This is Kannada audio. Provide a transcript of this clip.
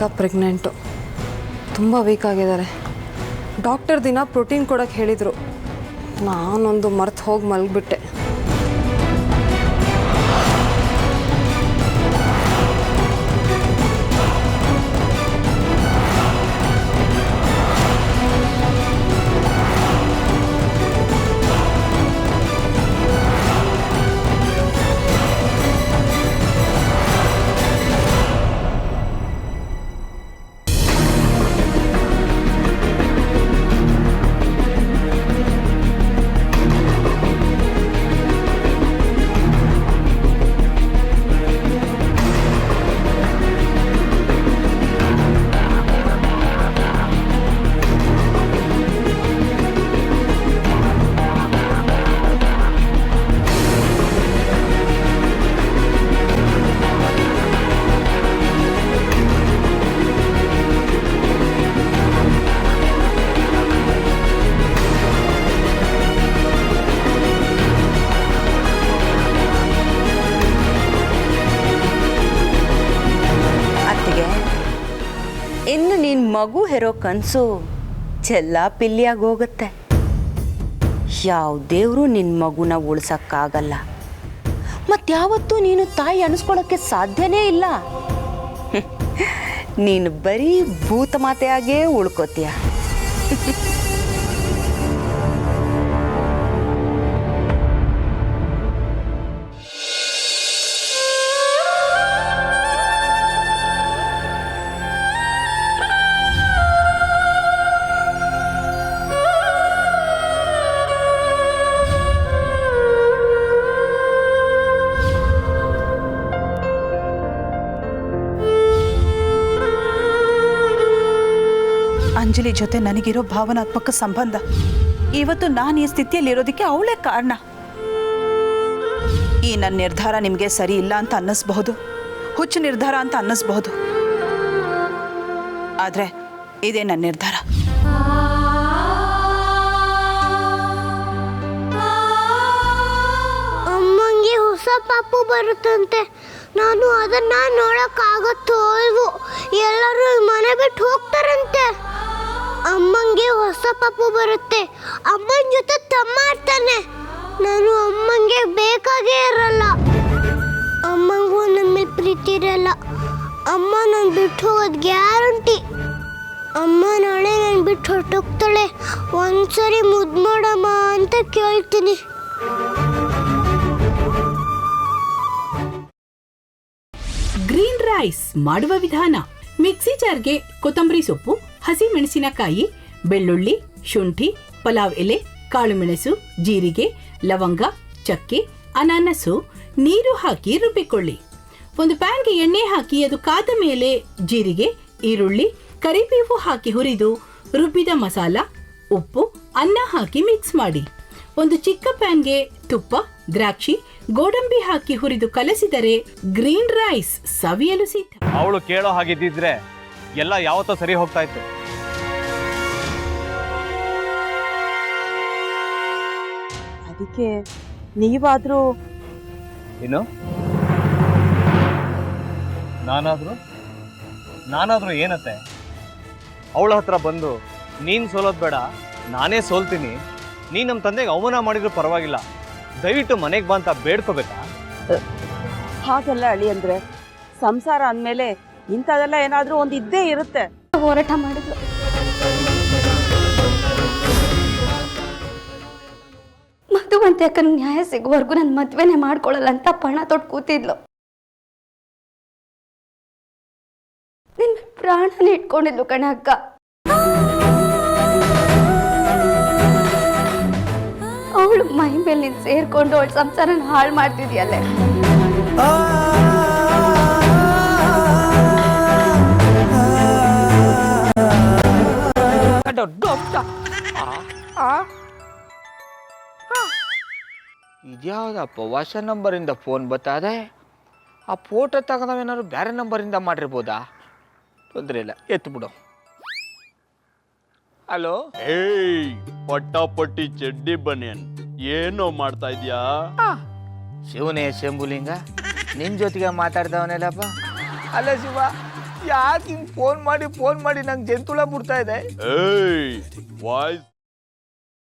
ಅಕ್ಕ ಪ್ರೆಗ್ನೆಂಟು, ತುಂಬ ವೀಕ್ ಆಗಿದ್ದಾರೆ. ಡಾಕ್ಟರ್ ದಿನ ಪ್ರೋಟೀನ್ ಕೊಡೋಕ್ಕೆ ಹೇಳಿದರು. ನಾನೊಂದು ಮರ್ತು ಹೋಗಿ ಮಲಗಿಬಿಟ್ಟೆ. ಇನ್ನು ನೀನು ಮಗು ಹೆರೋ ಕನಸು ಚೆಲ್ಲಾಪಿಲ್ಲಿಯಾಗಿ ಹೋಗುತ್ತೆ. ಯಾವ ದೇವರು ನಿನ್ನ ಮಗುನ ಉಳ್ಸೋಕ್ಕಾಗಲ್ಲ. ಮತ್ತಾವತ್ತೂ ನೀನು ತಾಯಿ ಅನಿಸ್ಕೊಳ್ಳೋಕ್ಕೆ ಸಾಧ್ಯನೇ ಇಲ್ಲ. ನೀನು ಬರೀ ಭೂತ ಮಾತೆಯಾಗೇ ಉಳ್ಕೋತೀಯ. ಅಂಜಲಿ ಜೊತೆ ನನಗಿರೋ ಭಾವನಾತ್ಮಕ ಸಂಬಂಧ, ಇವತ್ತು ನಾನು ಈ ಸ್ಥಿತಿಯಲ್ಲಿರೋದಕ್ಕೆ ಅವಳೇ ಕಾರಣ. ಈ ನನ್ನ ನಿರ್ಧಾರ ನಿಮಗೆ ಸರಿ ಇಲ್ಲ ಅಂತ ಅನ್ನಿಸ್ಬಹುದು, ಹುಚ್ಚು ನಿರ್ಧಾರ ಅಂತ ಅನ್ನಿಸ್ಬಹುದು, ಆದರೆ ಇದೇ ನನ್ನ ನಿರ್ಧಾರ. ಅಮ್ಮಂಗೆ ಹೊಸ ಪಾಪು ಬರುತ್ತಂತೆ. ನಾನು ಅದನ್ನ ನೋಡಕ್ಕಾಗತ್ತೋ ಇಲ್ವೋ, ಎಲ್ಲರೂ ಮನೆ ಬಿಟ್ಟು ಹೋಗ್ತಾರಂತೆ. ಅಮ್ಮಂಗೆ ಹೊಸ ಪಾಪು ಬರುತ್ತೆ, ಅಮ್ಮನ ಜೊತೆ ತಮ್ಮ ಇರ್ತಾನೆ. ನಾನು ಅಮ್ಮಂಗೆ ಬೇಕಾಗೇ ಇರಲ್ಲ. ಅಮ್ಮಂಗೂ ನನ್ನ ಮೇಲೆ ಪ್ರೀತಿ ಇರಲ್ಲ. ಅಮ್ಮ ನಾನು ಬಿಟ್ಟು ಹೋಗೋದು ಗ್ಯಾರಂಟಿ. ಅಮ್ಮ ನಾಳೆ ನಾನು ಬಿಟ್ಟು ಹೊರಟೋಗ್ತಾಳೆ. ಒಂದ್ಸರಿ ಮುದ್ದು ಮಾಡಮ್ಮ ಅಂತ ಕೇಳ್ತೀನಿ. ಗ್ರೀನ್ ರೈಸ್ ಮಾಡುವ ವಿಧಾನ: ಮಿಕ್ಸಿ ಜಾರ್ಗೆ ಕೊತ್ತಂಬರಿ ಸೊಪ್ಪು, ಹಸಿ ಮೆಣಸಿನಕಾಯಿ, ಬೆಳ್ಳುಳ್ಳಿ, ಶುಂಠಿ, ಪಲಾವ್ ಎಲೆ, ಕಾಳುಮೆಣಸು, ಜೀರಿಗೆ, ಲವಂಗ, ಚಕ್ಕೆ, ಅನಾನಸು, ನೀರು ಹಾಕಿ ರುಬ್ಬಿಕೊಳ್ಳಿ. ಒಂದು ಪ್ಯಾನ್ಗೆ ಎಣ್ಣೆ ಹಾಕಿ ಅದು ಕಾದ ಮೇಲೆ ಜೀರಿಗೆ, ಈರುಳ್ಳಿ, ಕರಿಬೇವು ಹಾಕಿ ಹುರಿದು ರುಬ್ಬಿದ ಮಸಾಲ, ಉಪ್ಪು, ಅನ್ನ ಹಾಕಿ ಮಿಕ್ಸ್ ಮಾಡಿ. ಒಂದು ಚಿಕ್ಕ ಪ್ಯಾನ್ಗೆ ತುಪ್ಪ, ದ್ರಾಕ್ಷಿ, ಗೋಡಂಬಿ ಹಾಕಿ ಹುರಿದು ಕಲಸಿದರೆ ಗ್ರೀನ್ ರೈಸ್ ಸವಿಯಲು ಸಿದ್ಧ. ಅವಳು ಕೇಳೋ ಹಾಗಿದ್ದಿದ್ರೆ ಎಲ್ಲ ಯಾವತ್ತೋ ಸರಿ ಹೋಗ್ತಾ ಇತ್ತು. ಅದಕ್ಕೆ ನೀವಾದ್ರೂ ಏನು? ನಾನಾದ್ರೂ ಏನತ್ತೆ? ಅವಳ ಹತ್ರ ಬಂದು ನೀನು ಸೋಲೋದು ಬೇಡ, ನಾನೇ ಸೋಲ್ತೀನಿ, ನೀನು ನಮ್ಮ ತಂದೆಗೆ ಅವಮಾನ ಮಾಡಿದ್ರು ಪರವಾಗಿಲ್ಲ, ದಯವಿಟ್ಟು ಮನೆಗೆ ಬಾ ಅಂತ ಬೇಡ್ಕೋಬೇಕಾ? ಹಾಗೆಲ್ಲ ಅಳಿ ಅಂದ್ರೆ ಸಂಸಾರ ಅಂದಮೇಲೆ ಇಂಥದೆಲ್ಲ ಏನಾದರೂ ಒಂದು ಇದ್ದೇ ಇರುತ್ತೆ. ಹೋರಾಟ ಮಾಡಿದ್ಲು. ಮಧುವಂತೆ ಅಕ್ಕನ ನ್ಯಾಯ ಸಿಗುವವರೆಗೂ ನನ್ನ ಮದ್ವೆನೇ ಮಾಡ್ಕೊಳ್ಳಲ್ಲ ಅಂತ ಪಣ ತೊಟ್ಟು ಕೂತಿದ್ಲು. ನಿನ್ನ ಪ್ರಾಣನ ಇಟ್ಕೊಂಡಿದ್ಲು ಕಣ ಅಕ್ಕ. ಅವಳು ಮೈ ಮೇಲೆ ನೀನು ಸೇರ್ಕೊಂಡು ಅವಳ ಸಂಸಾರನ ಹಾಳು ಮಾಡ್ತಿದ್ಯಲ್ಲೇ. ಇದ್ಯಾವುದಪ್ಪ ಹೊಸ ನಂಬರಿಂದ ಫೋನ್ ಬತ್ತದೆ? ಆ ಫೋಟೋ ತಗೊಂಡವೇನಾದ್ರು ಬೇರೆ ನಂಬರಿಂದ ಮಾಡಿರ್ಬೋದಾ? ತೊಂದರೆ ಇಲ್ಲ, ಎತ್ತು ಬಿಡು. ಹಲೋ, ಏಯ್ ಪಟ್ಟಾಪಟ್ಟಿ ಚಡ್ಡಿ ಬನಿಯನ್, ಏನೋ ಮಾಡ್ತಾ ಇದ್ಯಾ? ಶಿವನೇ ಶಂಭುಲಿಂಗ, ನಿನ್ ಜೊತೆಗೆ ಮಾತಾಡ್ದವನೆಲ್ಲಪ್ಪ. ಅಲ್ಲ ಶಿವ, ಯಾಕೆ ಹಿಂಗೆ ಫೋನ್ ಮಾಡಿ ನಂಗೆ ಜಂತುಳ ಬಿಡ್ತಾ ಇದೆ? ಏಯ್ ವಾಯ್ಸ್